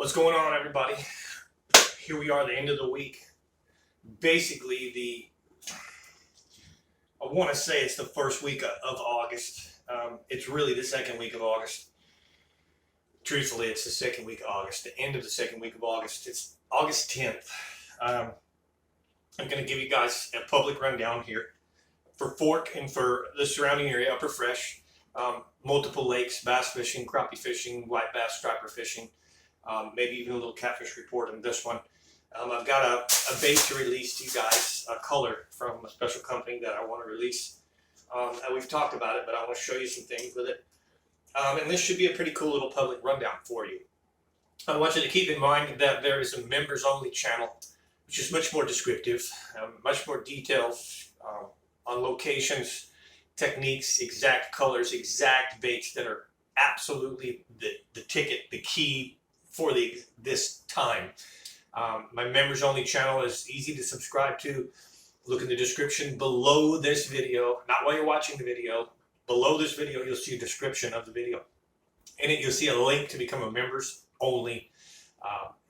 What's going on, everybody? Here we are, the end of the week. Basically, I want to say it's the first week of August. It's really the second week of August. Truthfully, it's the second week of August, the end of the second week of August. It's August 10th. I'm going to give you guys a public rundown here for Fork and for the surrounding area, Upper Fresh, multiple lakes, bass fishing, crappie fishing, white bass, striper fishing, maybe even a little catfish report on this one. I've got a bait to release to you guys, a color from a special company that I want to release. And we've talked about it, but I want to show you some things with it. And this should be a pretty cool little public rundown for you. I want you to keep in mind that there is a members only channel, which is much more descriptive, much more details on locations, techniques, exact colors, exact baits that are absolutely the ticket, the key for this time. My members only channel is easy to subscribe to. Look in the description below this video, not while you're watching the video. Below this video, you'll see a description of the video. In it, you'll see a link to become a members only.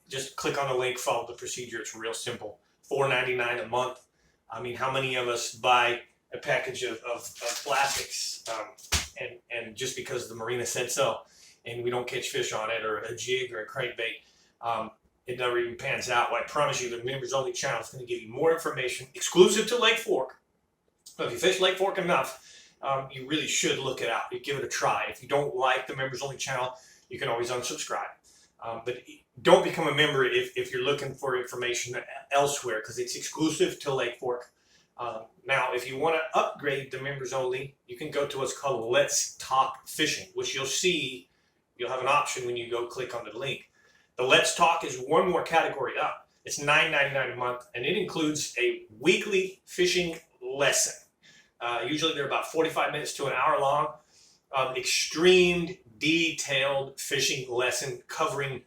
Just click on the link, follow the procedure. It's real simple. $4.99 a month. I mean, how many of us buy a package of plastics and just because the marina said so, and we don't catch fish on it, or a jig or a crankbait, it never even pans out. Well, I promise you, the members only channel is going to give you more information exclusive to Lake Fork. So if you fish Lake Fork enough, you really should look it out. You give it a try. If you don't like the members only channel, you can always unsubscribe. But don't become a member if you're looking for information elsewhere, because it's exclusive to Lake Fork. Now, if you want to upgrade the members only, you can go to what's called Let's Talk Fishing, which you'll see. You'll have an option when you go click on the link. The Let's Talk is one more category up. It's $9.99 a month, and it includes a weekly fishing lesson. Usually they're about 45 minutes to an hour long. Extreme detailed fishing lesson covering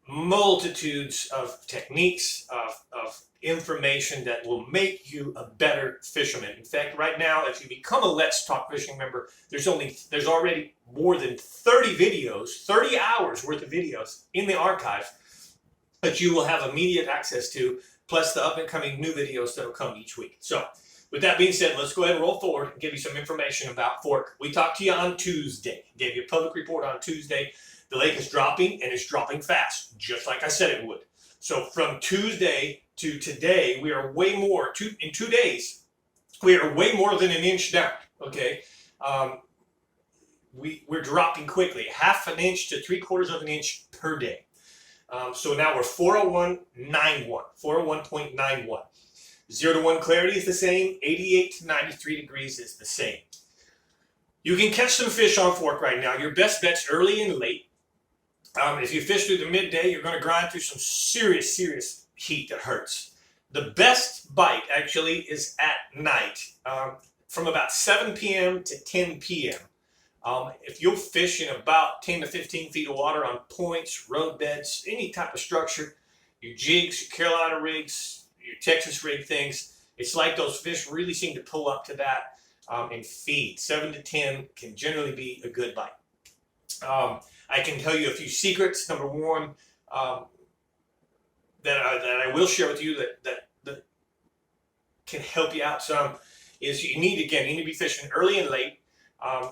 multitudes of techniques, of information that will make you a better fisherman. In fact, right now, if you become a Let's Talk Fishing member, there's already more than 30 videos, 30 hours worth of videos in the archive that you will have immediate access to, plus the up and coming new videos that will come each week. So with that being said, let's go ahead and roll forward and give you some information about Fork. We talked to you on Tuesday, gave you a public report on Tuesday. The lake is dropping, and it's dropping fast, just like I said it would. So from Tuesday to today, we are way more, in 2 days, we are way more than an inch down, okay? We're dropping quickly, 1/2 inch to 3/4 of an inch per day. So now we're 401.91, 401.91. 0 to 1 clarity is the same, 88 to 93 degrees is the same. You can catch some fish on Fork right now. Your best bet's early and late. If you fish through the midday, you're going to grind through some serious heat that hurts. The best bite actually is at night, from about 7 p.m. to 10 p.m. If you'll fish in about 10 to 15 feet of water on points, roadbeds, any type of structure, your jigs, your Carolina rigs, your Texas rig things, it's like those fish really seem to pull up to that and feed. 7 to 10 can generally be a good bite. I can tell you a few secrets. Number one, that I will share with you that can help you out some is you need to be fishing early and late.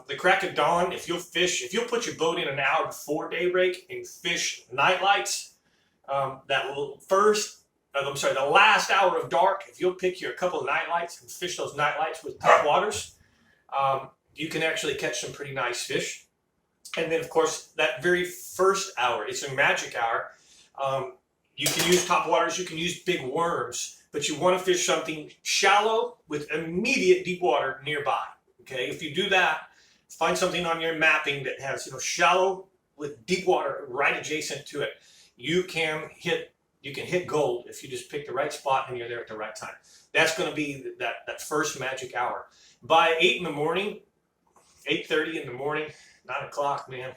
The crack of dawn, if you'll put your boat in an hour before daybreak and fish night lights, the last hour of dark, if you'll pick a couple of night lights and fish those night lights with top waters, you can actually catch some pretty nice fish. And then, of course, that very first hour, it's a magic hour. You can use top waters, you can use big worms, but you want to fish something shallow with immediate deep water nearby. Okay, if you do that, find something on your mapping that has shallow with deep water right adjacent to it. You can hit gold if you just pick the right spot and you're there at the right time. That's going to be that first magic hour. By 8 in the morning, 8:30 in the morning, 9 o'clock, man.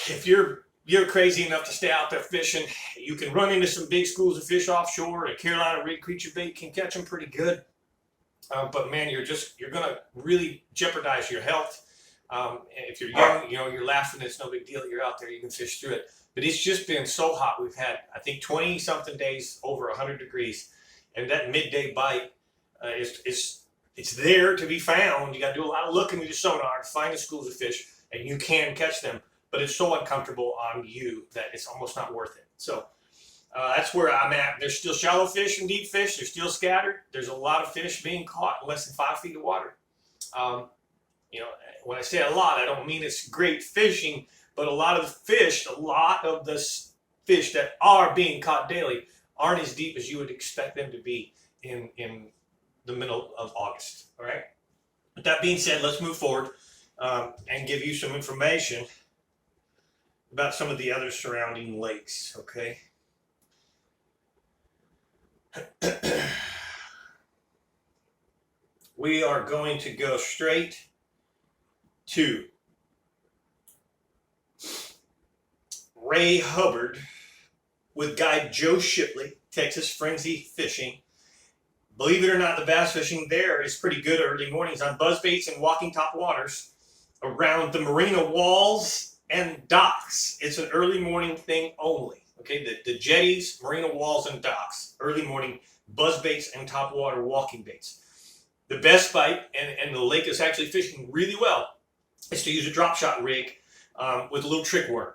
If you're crazy enough to stay out there fishing, you can run into some big schools of fish offshore. A Carolina rig creature bait can catch them pretty good. But man, you're going to really jeopardize your health. And if you're young, you're laughing. It's no big deal. You're out there. You can fish through it. But it's just been so hot. We've had, I think, 20-something days over 100 degrees. And that midday bite it's there to be found. You got to do a lot of looking with your sonar to find the schools of fish, and you can catch them. But it's so uncomfortable on you that it's almost not worth it. So that's where I'm at. There's still shallow fish and deep fish. They're still scattered. There's a lot of fish being caught in less than 5 feet of water. When I say a lot, I don't mean it's great fishing, but a lot of the fish that are being caught daily aren't as deep as you would expect them to be in the middle of August. All right. With that being said, let's move forward and give you some information about some of the other surrounding lakes. Okay. We are going to go straight to Ray Hubbard with guide Joe Shipley, Texas Frenzy Fishing. Believe it or not, the bass fishing there is pretty good early mornings on buzzbaits and walking top waters around the marina walls and docks. It's an early morning thing only. Okay, the jetties, marina walls, and docks. Early morning buzzbaits and top water walking baits. The best bite, and the lake is actually fishing really well, is to use a drop shot rig with a little trick worm.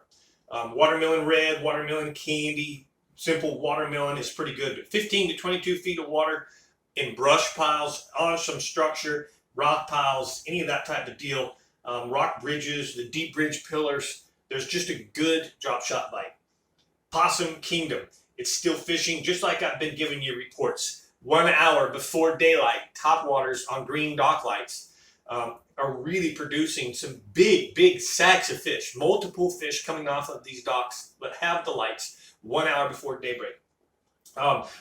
Watermelon red, watermelon candy, simple watermelon is pretty good. 15 to 22 feet of water in brush piles, on some structure, rock piles, any of that type of deal. Rock bridges, the deep bridge pillars. There's just a good drop shot bite. Possum Kingdom. It's still fishing just like I've been giving you reports. 1 hour before daylight, top waters on green dock lights are really producing some big sacks of fish. Multiple fish coming off of these docks, but have the lights 1 hour before daybreak.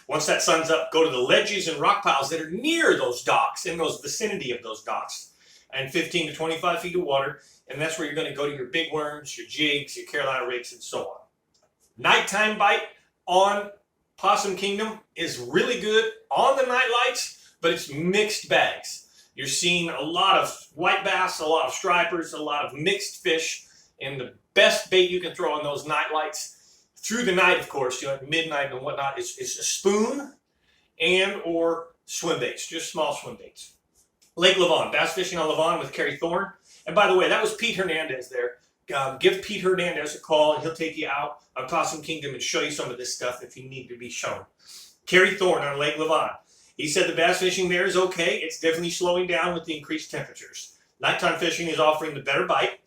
Once that sun's up, go to the ledges and rock piles that are near those docks, in those vicinity of those docks, and 15 to 25 feet of water, and that's where you're going to go to your big worms, your jigs, your Carolina rigs, and so on. Nighttime bite on Possum Kingdom is really good on the night lights, but it's mixed bags. You're seeing a lot of white bass, a lot of stripers, a lot of mixed fish, and the best bait you can throw on those night lights through the night, of course, at midnight and whatnot, is a spoon and or swim baits, just small swim baits. Lake Lavon, bass fishing on Lavon with Kerry Thorne. And by the way, that was Pete Hernandez there. Give Pete Hernandez a call and he'll take you out on Possum Kingdom and show you some of this stuff if you need to be shown. Kerry Thorne on Lake Lavon. He said the bass fishing there is okay. It's definitely slowing down with the increased temperatures. Nighttime fishing is offering the better bite.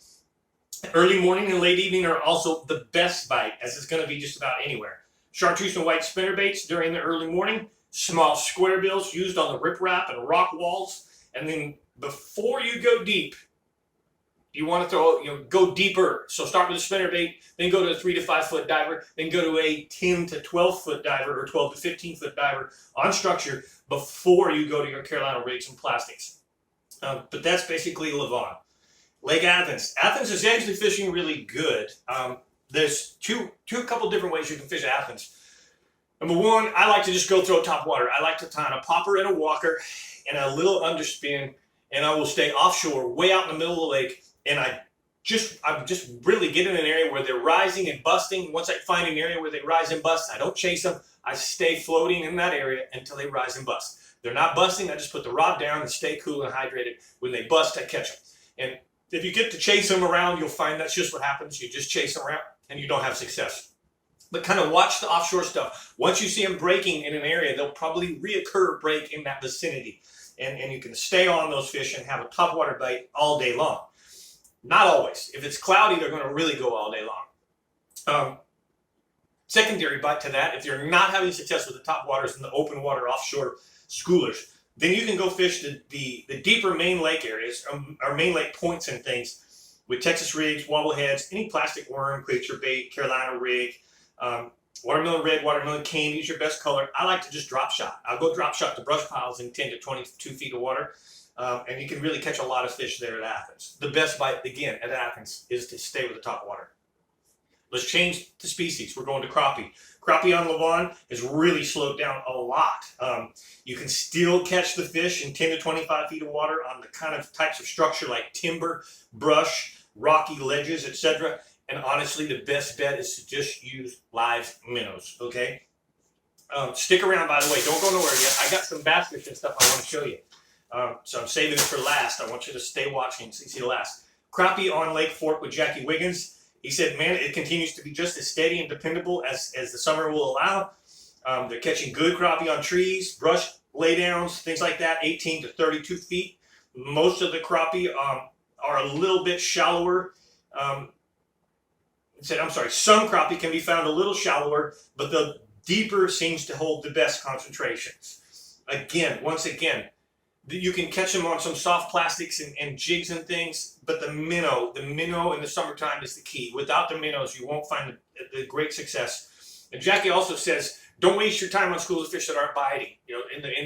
Early morning and late evening are also the best bite, as it's going to be just about anywhere. Chartreuse and white spinner baits during the early morning. Small square bills used on the riprap and rock walls. And then before you go deep, you want to throw, go deeper. So start with a spinner bait, then go to a 3 to 5 foot diver, then go to a 10 to 12 foot diver or 12 to 15 foot diver on structure before you go to your Carolina rigs and plastics. But that's basically Lavon. Lake Athens. Athens is actually fishing really good. There's a couple different ways you can fish Athens. Number one, I like to just go throw top water. I like to tie on a popper and a walker and a little underspin, and I will stay offshore, way out in the middle of the lake, and I'm just really get in an area where they're rising and busting. Once I find an area where they rise and bust, I don't chase them. I stay floating in that area until they rise and bust. They're not busting. I just put the rod down and stay cool and hydrated. When they bust, I catch them. And if you get to chase them around, you'll find that's just what happens. You just chase them around and you don't have success. But kind of watch the offshore stuff. Once you see them breaking in an area, they'll probably reoccur break in that vicinity. And you can stay on those fish and have a topwater bite all day long. Not always. If it's cloudy, they're going to really go all day long. Secondary bite to that, if you're not having success with the topwaters and the open water offshore schoolers, then you can go fish the deeper main lake areas, or main lake points and things with Texas rigs, wobbleheads, any plastic worm, creature bait, Carolina rig, watermelon red, watermelon candy is your best color. I like to just drop shot. I'll go drop shot to brush piles in 10 to 22 feet of water, and you can really catch a lot of fish there at Athens. The best bite, again, at Athens is to stay with the top water. Let's change the species. We're going to crappie. Crappie on Levon has really slowed down a lot. You can still catch the fish in 10 to 25 feet of water on the kind of types of structure like timber, brush, rocky ledges, etc. And honestly, the best bet is to just use live minnows, okay? Stick around, by the way. Don't go nowhere yet. I got some bass fishing stuff I want to show you. So I'm saving it for last. I want you to stay watching so you see the last. Crappie on Lake Fork with Jackie Wiggins. He said, man, it continues to be just as steady and dependable as the summer will allow. They're catching good crappie on trees, brush laydowns, things like that, 18 to 32 feet. Most of the crappie are a little bit shallower. I'm sorry, some crappie can be found a little shallower, but the deeper seems to hold the best concentrations. Once again, you can catch them on some soft plastics and jigs and things, but the minnow in the summertime is the key. Without the minnows, you won't find the great success. And Jackie also says, don't waste your time on schools of fish that aren't biting. You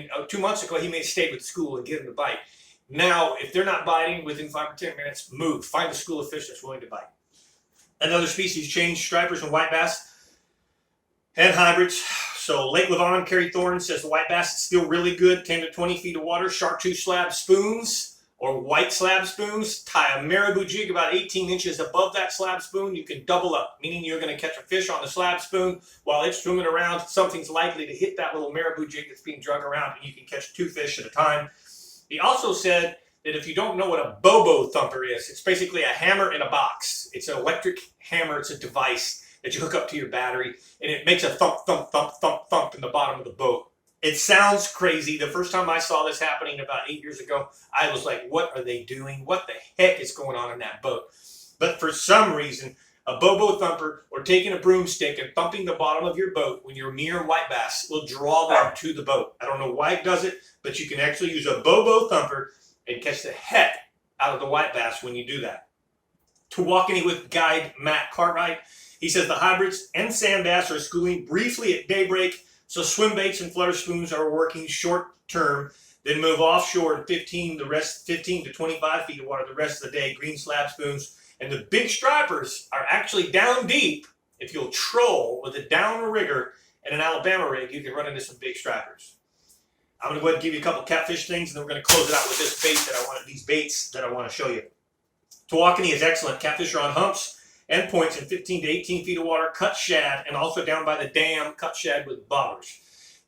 know, 2 months ago, he may have stayed with the school and get them to bite. Now, if they're not biting within 5 or 10 minutes, move. Find a school of fish that's willing to bite. Another species change, stripers and white bass and hybrids. So Lake Levon, Kerry Thorne says the white bass is still really good, 10 to 20 feet of water. Chartreuse slab spoons or white slab spoons. Tie a marabou jig about 18 inches above that slab spoon. You can double up, meaning you're going to catch a fish on the slab spoon while it's swimming around. Something's likely to hit that little marabou jig that's being drug around, and you can catch 2 fish at a time. He also said that if you don't know what a bobo thumper is, it's basically a hammer in a box. It's an electric hammer. It's a device that you hook up to your battery, and it makes a thump, thump, thump, thump, thump in the bottom of the boat. It sounds crazy. The first time I saw this happening about 8 years ago, I was like, what are they doing? What the heck is going on in that boat? But for some reason, a bobo thumper or taking a broomstick and thumping the bottom of your boat when you're near white bass will draw them to the boat. I don't know why it does it, but you can actually use a bobo thumper and catch the heck out of the white bass when you do that. To Walkeny with guide Matt Cartwright, he says the hybrids and sand bass are schooling briefly at daybreak, so swim baits and flutter spoons are working short term, then move offshore in 15 to 25 feet of water the rest of the day. Green slab spoons and the big stripers are actually down deep. If you'll troll with a down rigger and an Alabama rig, you can run into some big stripers. I'm going to go ahead and give you a couple catfish things, and then we're going to close it out with these baits that I want to show you. Tawakoni is excellent. Catfish are on humps and points in 15 to 18 feet of water, cut shad, and also down by the dam, cut shad with bobbers.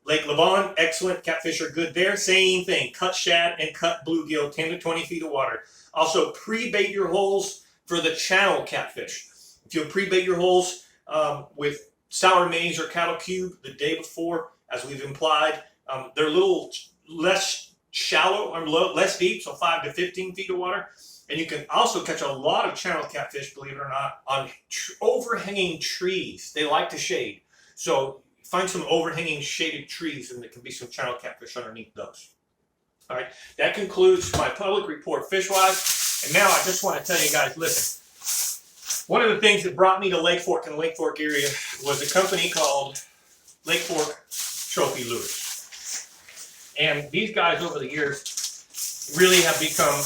Lake Levon, excellent. Catfish are good there. Same thing, cut shad and cut bluegill, 10 to 20 feet of water. Also, pre-bait your holes for the channel catfish. If you'll pre-bait your holes with sour maize or cattle cube the day before, as we've implied, they're a little less shallow or less deep, so 5 to 15 feet of water. And you can also catch a lot of channel catfish, believe it or not, on overhanging trees. They like to shade. So find some overhanging shaded trees, and there can be some channel catfish underneath those. All right, that concludes my public report fish-wise. And now I just want to tell you guys, listen, one of the things that brought me to Lake Fork and the Lake Fork area was a company called Lake Fork Trophy Lures. And these guys over the years really have become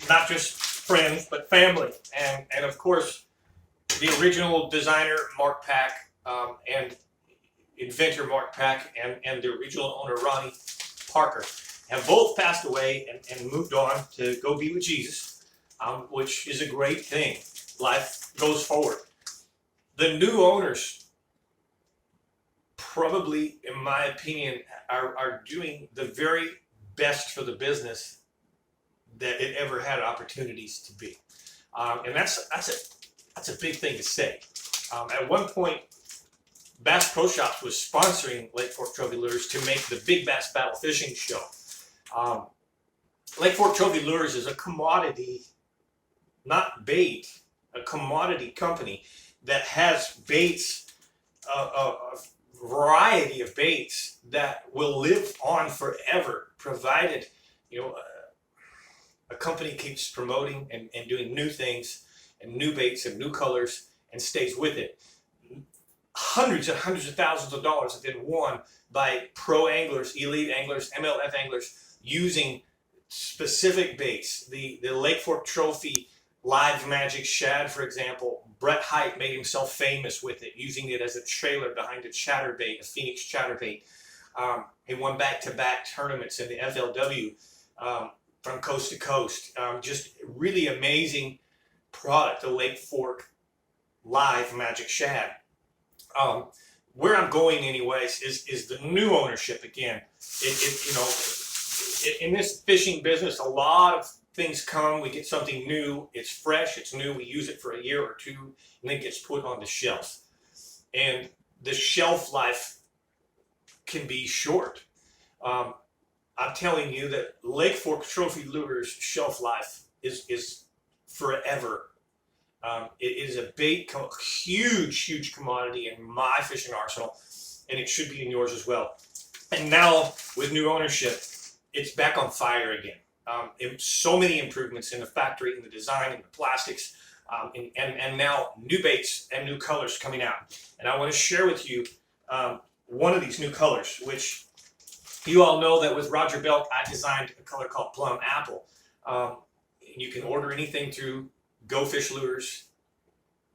not just friends, but family. And of course, the original designer, Mark Pack, and inventor Mark Pack, and the original owner, Ronnie Parker, have both passed away and moved on to go be with Jesus, which is a great thing. Life goes forward. The new owners probably, in my opinion, are doing the very best for the business that it ever had opportunities to be. And that's a big thing to say. At one point, Bass Pro Shops was sponsoring Lake Fork Trophy Lures to make the Big Bass Battle Fishing Show. Lake Fork Trophy Lures is a commodity, not bait, a commodity company that has baits, a variety of baits that will live on forever, provided, you know, a company keeps promoting and doing new things and new baits and new colors and stays with it. Hundreds and hundreds of thousands of dollars have been won by pro anglers, elite anglers, MLF anglers using specific baits. The Lake Fork Trophy Live Magic Shad, for example, Brett Hite made himself famous with it, using it as a trailer behind a chatterbait, a Phoenix chatterbait. He won back-to-back tournaments in the FLW from coast to coast. Just really amazing product, the Lake Fork Live Magic Shad. Where I'm going anyways is the new ownership again. In this fishing business, a lot of things come, we get something new, it's fresh, it's new, we use it for a year or two, and then it gets put on the shelf. And the shelf life can be short. I'm telling you that Lake Fork Trophy Lures shelf life is forever. It is a bait, huge commodity in my fishing arsenal, and it should be in yours as well. And now, with new ownership, it's back on fire again. So many improvements in the factory, in the design, in the plastics, and now new baits and new colors coming out. And I want to share with you one of these new colors, which you all know that with Roger Belk, I designed a color called Plum Apple. You can order anything through Go Fish Lures,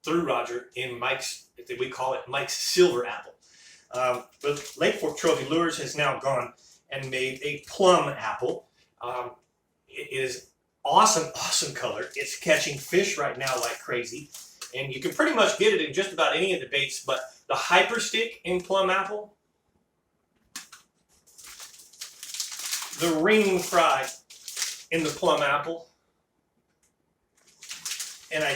through Roger, in Mike's, we call it Mike's Silver Apple. But Lake Fork Trophy Lures has now gone and made a Plum Apple. It is awesome color. It's catching fish right now like crazy. And you can pretty much get it in just about any of the baits, but the Hyper Stick in Plum Apple, the Ring Fry in the Plum Apple, and I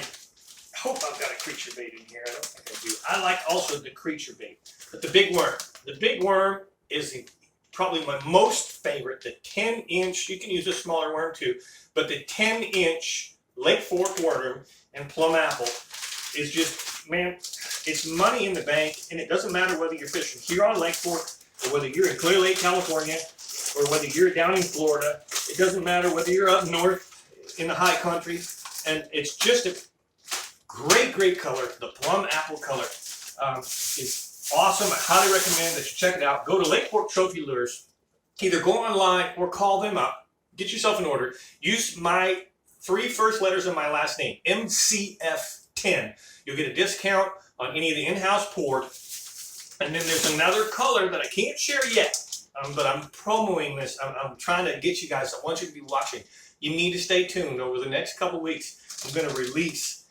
hope I've got a creature bait in here. I don't think I do. I like also the creature bait, but the Big Worm. The Big Worm is probably my most favorite. The 10-inch, you can use a smaller worm too, but the 10-inch Lake Fork worm and Plum Apple is just, man, it's money in the bank, and it doesn't matter whether you're fishing here on Lake Fork or whether you're in Clear Lake, California, or whether you're down in Florida. It doesn't matter whether you're up north in the high country, and it's just a great color. The Plum Apple color is awesome. I highly recommend that you check it out. Go to Lake Fork Trophy Lures. Either go online or call them up. Get yourself an order. Use my 3 first letters of my last name, MCF10. You'll get a discount on any of the in-house poured. And then there's another color that I can't share yet, but I'm promoting this. I'm trying to get you guys. I want you to be watching. You need to stay tuned. Over the next couple weeks, I'm going to release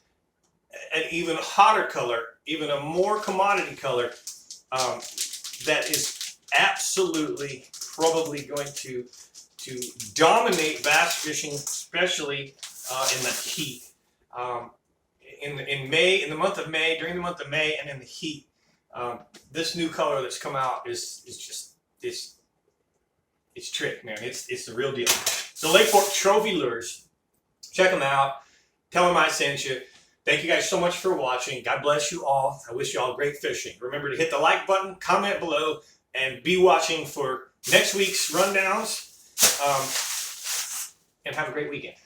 an even hotter color, even a more commodity color that is absolutely probably going to dominate bass fishing, especially in the heat. In May, in the month of May, during the month of May, and in the heat, this new color that's come out is just it's trick, man. It's the real deal. So Lake Fork Trophy Lures, check them out. Tell them I sent you. Thank you guys so much for watching. God bless you all. I wish you all great fishing. Remember to hit the like button, comment below, and be watching for next week's rundowns. And have a great weekend.